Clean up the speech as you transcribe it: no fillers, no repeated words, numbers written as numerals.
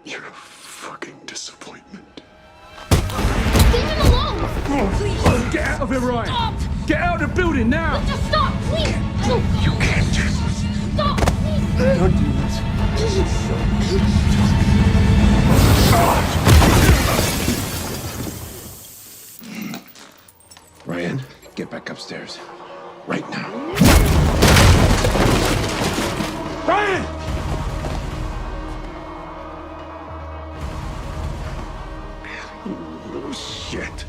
You're a fucking disappointment. Leave him alone! Please! Get out of here, Ryan! Stop! Get out of the building now! Just stop, please! You can't do this. Stop, please! Don't do this. Ryan, get back upstairs. Right now. Ryan! You little shit.